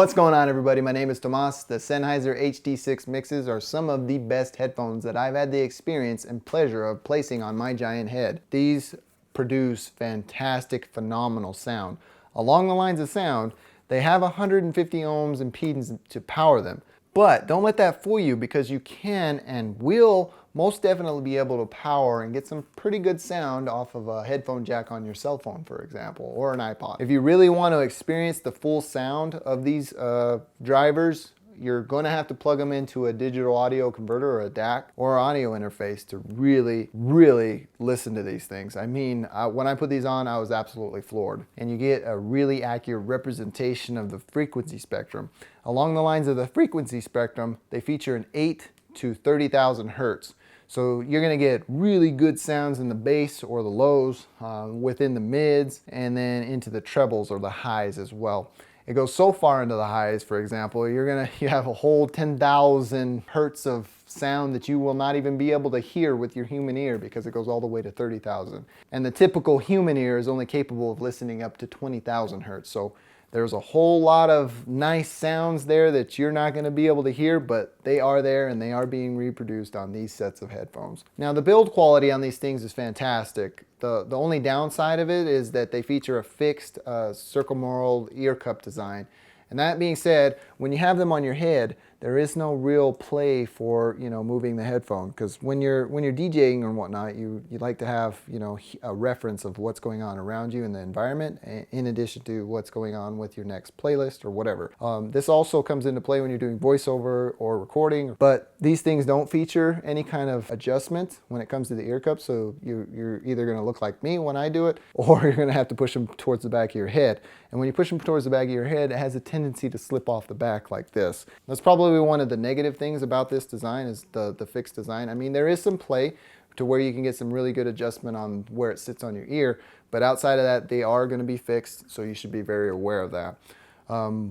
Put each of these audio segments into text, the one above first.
What's going on, everybody? My name is Tomas. The Sennheiser HD6 mixes are some of the best headphones that I've had the experience and pleasure of placing on my giant head. These produce fantastic, phenomenal sound. Along the lines of sound, they have 150 ohms impedance to power them. But don't let that fool you, because you can and will most definitely be able to power and get some pretty good sound off of a headphone jack on your cell phone, for example, or an iPod. If you really want to experience the full sound of these drivers, you're going to have to plug them into a digital audio converter or a DAC or audio interface to really listen to these things. I mean, when I put these on, I was absolutely floored. And you get a really accurate representation of the frequency spectrum. Along the lines of the frequency spectrum, they feature an 8 to 30,000 hertz. So you're going to get really good sounds in the bass or the lows, within the mids, and then into the trebles or the highs as well. It goes so far into the highs, for example, you have a whole 10,000 hertz of sound that you will not even be able to hear with your human ear, because it goes all the way to 30,000. And the typical human ear is only capable of listening up to 20,000 hertz. So there's a whole lot of nice sounds there that you're not going to be able to hear, but they are there and they are being reproduced on these sets of headphones. Now, the build quality on these things is fantastic. The only downside of it is that they feature a fixed circumaural ear cup design. And that being said, when you have them on your head, there is no real play for, moving the headphone, because when you're DJing or whatnot, you like to have, a reference of what's going on around you in the environment, in addition to what's going on with your next playlist or whatever. This also comes into play when you're doing voiceover or recording, but these things don't feature any kind of adjustment when it comes to the ear cup. So you're either going to look like me when I do it, or you're going to have to push them towards the back of your head. And when you push them towards the back of your head, it has a tendency to slip off the back like this. That's probably one of the negative things about this design, is the fixed design. I mean, there is some play to where you can get some really good adjustment on where it sits on your ear, but outside of that, they are going to be fixed, so you should be very aware of that.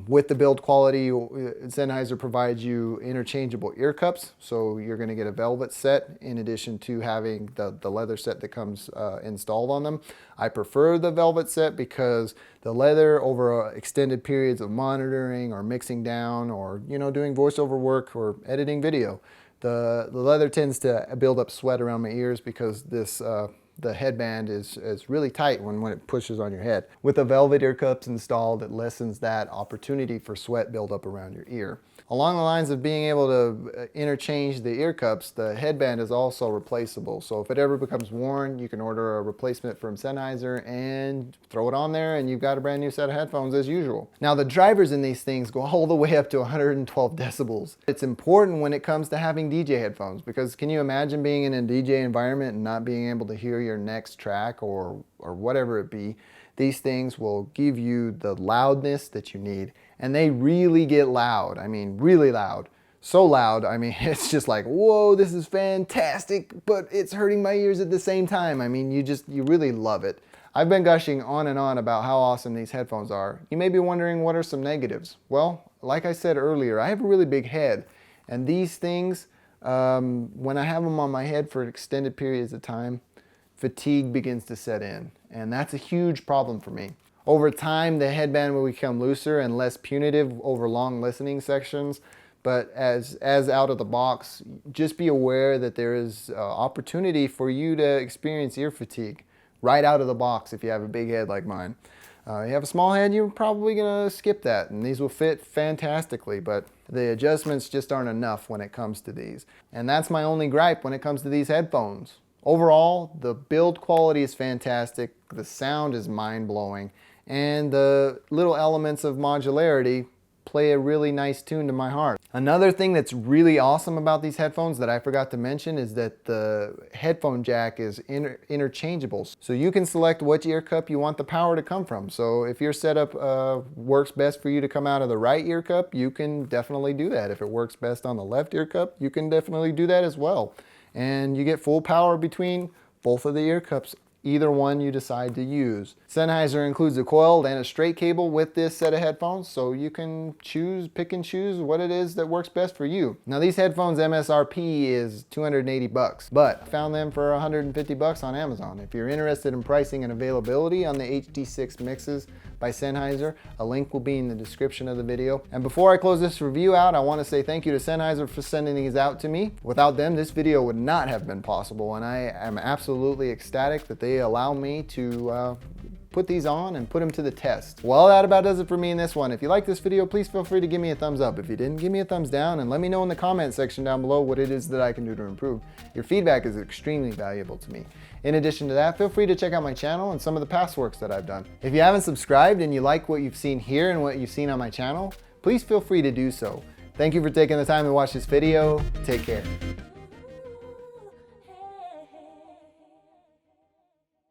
With the build quality, Sennheiser provides you interchangeable ear cups, so you're going to get a velvet set in addition to having the leather set that comes installed on them. I prefer the velvet set because the leather, over extended periods of monitoring or mixing down or doing voiceover work or editing video, the leather tends to build up sweat around my ears, because the headband is really tight when it pushes on your head. With the velvet ear cups installed, it lessens that opportunity for sweat buildup around your ear. Along the lines of being able to interchange the ear cups, the headband is also replaceable. So if it ever becomes worn, you can order a replacement from Sennheiser and throw it on there, and you've got a brand new set of headphones as usual. Now, the drivers in these things go all the way up to 112 decibels. It's important when it comes to having DJ headphones, because can you imagine being in a DJ environment and not being able to hear your next track or whatever it be? These things will give you the loudness that you need, and they really get loud. I mean, really loud. So loud, I mean, it's just like, whoa, this is fantastic, but it's hurting my ears at the same time. I mean, you really love it. I've been gushing on and on about how awesome these headphones are. You may be wondering, what are some negatives? Well, like I said earlier, I have a really big head, and these things, when I have them on my head for extended periods of time, fatigue begins to set in, and that's a huge problem for me. Over time, the headband will become looser and less punitive over long listening sections, but as out of the box, just be aware that there is opportunity for you to experience ear fatigue right out of the box if you have a big head like mine. You have a small head, you're probably gonna skip that, and these will fit fantastically, but the adjustments just aren't enough when it comes to these. And that's my only gripe when it comes to these headphones. Overall, the build quality is fantastic, the sound is mind-blowing, and the little elements of modularity play a really nice tune to my heart. Another thing that's really awesome about these headphones that I forgot to mention is that the headphone jack is interchangeable. So you can select which ear cup you want the power to come from. So if your setup works best for you to come out of the right ear cup, you can definitely do that. If it works best on the left ear cup, you can definitely do that as well. And you get full power between both of the ear cups, either one you decide to use. Sennheiser includes a coiled and a straight cable with this set of headphones, so you can pick and choose what it is that works best for you. Now, these headphones MSRP is $280, but I found them for $150 on Amazon. If you're interested in pricing and availability on the HD6 mixes, by Sennheiser. A link will be in the description of the video. And before I close this review out, I want to say thank you to Sennheiser for sending these out to me. Without them, this video would not have been possible, and I am absolutely ecstatic that they allow me to put these on and put them to the test. Well, that about does it for me in this one. If you like this video, please feel free to give me a thumbs up. If you didn't, give me a thumbs down and let me know in the comment section down below what it is that I can do to improve. Your feedback is extremely valuable to me. In addition to that, feel free to check out my channel and some of the past works that I've done. If you haven't subscribed and you like what you've seen here and what you've seen on my channel, please feel free to do so. Thank you for taking the time to watch this video. Take care.